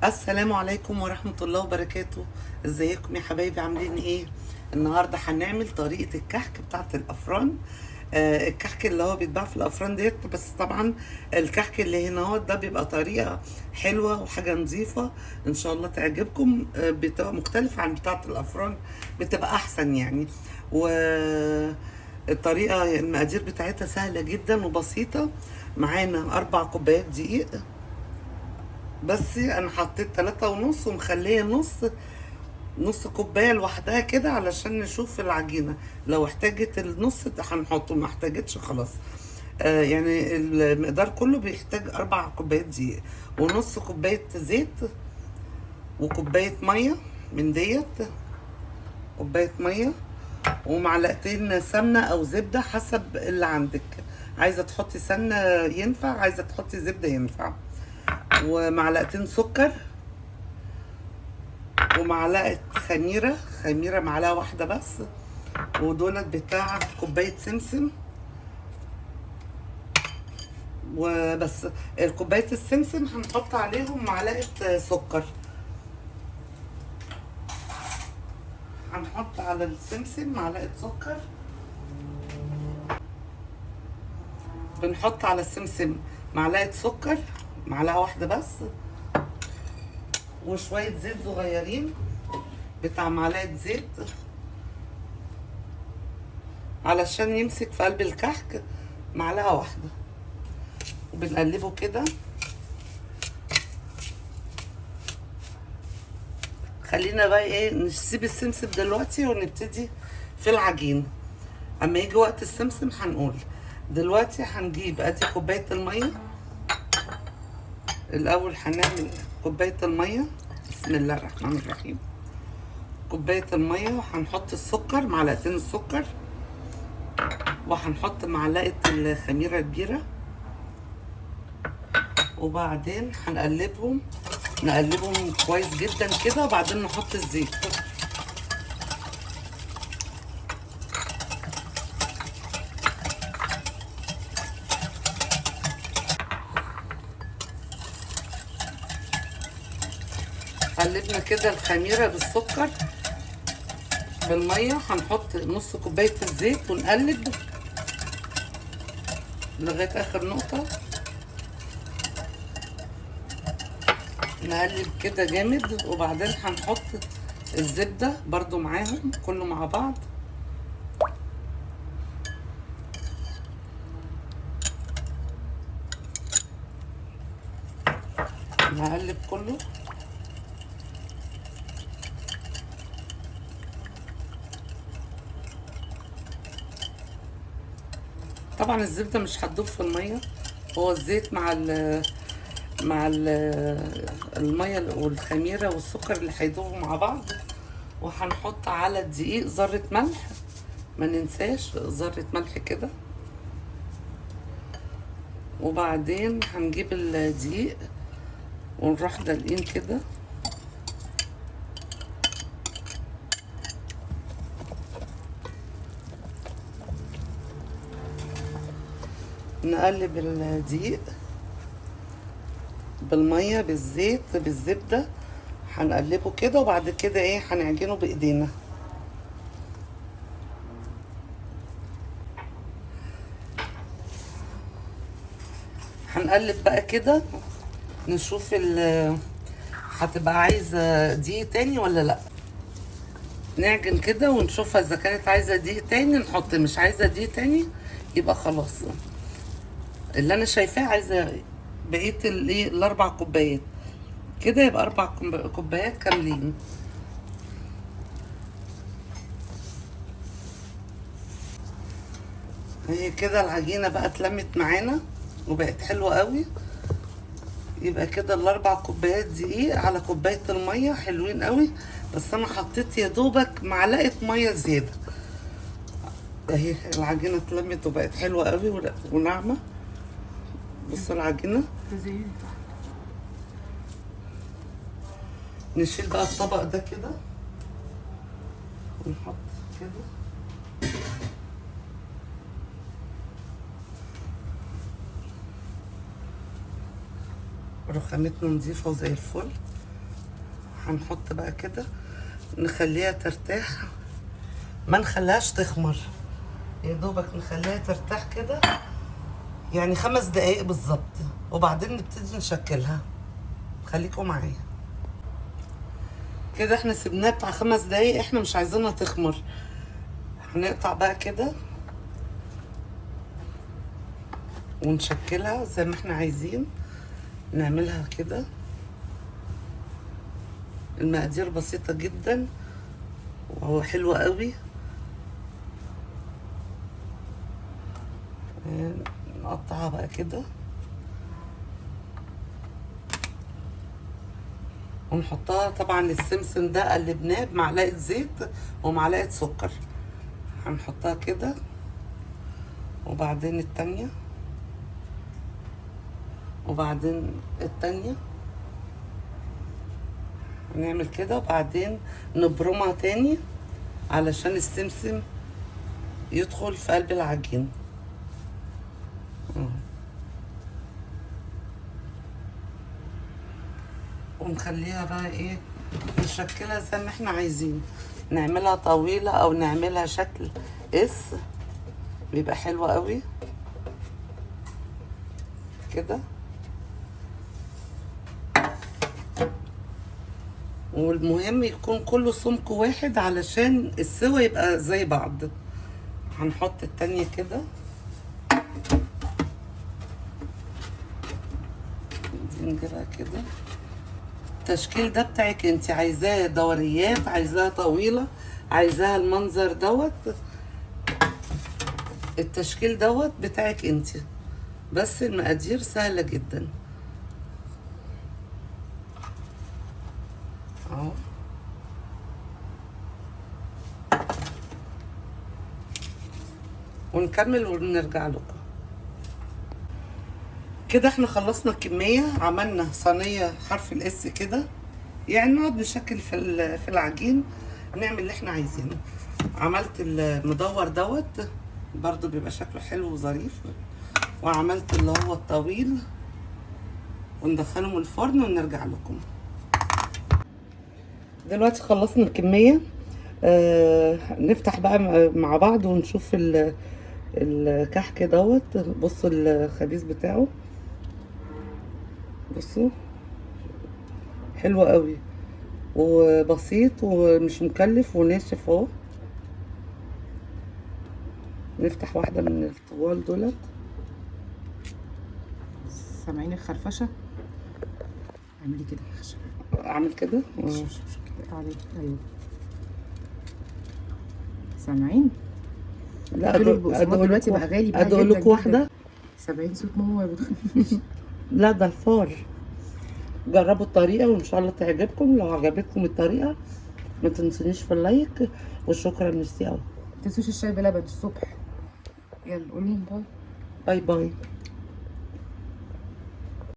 السلام عليكم ورحمة الله وبركاته. ازيكم يا حبايبي، عاملين ايه؟ النهاردة هنعمل طريقة الكحك بتاعة الأفران. الكحك اللي هو بيتباع في الأفران ديت، بس طبعا الكحك اللي هنا هو ده بيبقى طريقة حلوة وحاجة نظيفة ان شاء الله تعجبكم. بتبقى مختلفة عن بتاعة الأفران، بتبقى أحسن يعني. الطريقة المقادير بتاعتها سهلة جدا وبسيطة. معانا 4 كوبايات دقيق، بس انا حطيت 3.5 ومخليه نص كوبايه لوحدها كده علشان نشوف العجينه. لو احتاجت النص ده هنحطه، ما احتاجتش خلاص. يعني المقدار كله بيحتاج 4 كوبايات دقيق، ونص كوبايه زيت، وكوبايه ميه من ديت، كوبايه ميه، ومعلقتين سمنه او زبده حسب اللي عندك. عايزه تحطي سمنه ينفع، عايزه تحطي زبده ينفع. ومعلقتين سكر، ومعلقه خميره معلقه واحده بس، ودولت بتاع كوبايه سمسم وبس. كوبايه السمسم هنحط عليهم معلقه سكر. هنحط على السمسم معلقه سكر. بنحط على السمسم معلقه سكر، معلقه واحده بس، وشويه زيت صغيرين، بتاع معلقه زيت علشان يمسك في قلب الكحك، معلقه واحده. وبنقلبه كده. خلينا بقى ايه، نسيب السمسم دلوقتي ونبتدي في العجين. اما يجي وقت السمسم هنقول. دلوقتي هنجيب ادي كوبايه الميه. الاول هنعمل كوبايه الميه. بسم الله الرحمن الرحيم. كوبايه الميه، وهنحط السكر، معلقتين السكر، وهنحط معلقه الخميره الكبيره، وبعدين هنقلبهم، نقلبهم كويس جدا كده، وبعدين نحط الزيت. قلبنا كده الخميره بالسكر بالميه، هنحط نص كوبايه الزيت ونقلب لغايه اخر نقطه. نقلب كده جامد، وبعدين هنحط الزبده برضو معاهم كله مع بعض. نقلب كله. طبعا الزبده مش هتدوب في الميه، هو الزيت مع الميه والخميره والسكر اللي هيدوبوا مع بعض. وهنحط على الدقيق ذره ملح، ما ننساش ذره ملح كده. وبعدين هنجيب الدقيق ونروح دلقين كده. نقلب الدقيق بالميه بالزيت بالزبده، هنقلبه كده، وبعد كده ايه هنعجنه بايدينا. هنقلب بقى كده، نشوف هتبقى عايزه دقيق تاني ولا لا. نعجن كده ونشوفها، اذا كانت عايزه دقيق تاني نحط، مش عايزه دقيق تاني يبقى خلاص. اللي انا شايفاه عايزه بقيه الايه ال4 كوبايات كده، يبقى 4 كوبايات كاملين. هي كده العجينه بقى اتلمت معانا وبقت حلوه قوي. يبقى كده ال4 كوبايات دقيق على كوبايه الميه حلوين قوي، بس انا حطيت يا دوبك معلقه ميه زياده. اهي العجينه اتلمت وبقت حلوه قوي وناعمه. بصوا العجينه. نشيل بقى الطبق ده كده ونحط كده. رخامتنا نضيفه وزي الفل. هنحط بقى كده، نخليها ترتاح، ما نخليهاش تخمر، يا دوبك نخليها ترتاح كده يعني 5 دقايق بالظبط، وبعدين نبتدي نشكلها. خليكم معايا كده. احنا سيبناها بتاع 5 دقايق، احنا مش عايزينها تخمر. هنقطع بقى كده ونشكلها زي ما احنا عايزين نعملها كده. المقادير بسيطة جدا وهو حلو قوي. نقطعها بقى كده ونحطها. طبعا السمسم ده قلبناه بمعلقة زيت ومعلقة سكر. هنحطها كده وبعدين التانية وبعدين التانية، نعمل كده وبعدين نبرمها تاني علشان السمسم يدخل في قلب العجين. ونخليها بقى ايه، نشكلها زي ما احنا عايزين، نعملها طويلة او نعملها شكل اس، بيبقى حلو قوي كده. والمهم يكون كله سمك واحد علشان السوا يبقى زي بعض. هنحط التانية كده، دي نجيبها كده. التشكيل ده بتاعك انت، عايزاه دوريات، عايزاها طويلة، عايزاها المنظر دوت، التشكيل دوت بتاعك انت، بس المقادير سهلة جدا اهو. ونكمل ونرجع لكم. كده احنا خلصنا الكمية، عملنا صينية حرف الاس كده، يعني نقعد نشكل في العجين، نعمل اللي احنا عايزينه. عملت المدور دوت برضو بيبقى شكله حلو وظريف، وعملت اللي هو الطويل، وندخلهم الفرن ونرجع لكم. دلوقتي خلصنا الكمية. نفتح بقى مع بعض ونشوف الكحك دوت. بصوا الخبيز بتاعه، بصوا حلو قوي وبسيط ومش مكلف وناشف اهو. نفتح واحدة من الطوال دولت. سامعين الخرفشه؟ اعملي كده اعمل كده عليه. ايوه سامعين؟ لا البقسماط دلوقتي بقى غالي بقى ادوق لكم واحدة. سامعين صوت ماما وهي بتخش؟ لا ده الفار. جربوا الطريقة وان شاء الله تعجبكم. لو عجبتكم الطريقة ما تنسونيش في اللايك، وشكرا ميرسي قوي. ما تنسوش الشاي بلبن الصبح. يلا قولي باي. باي باي.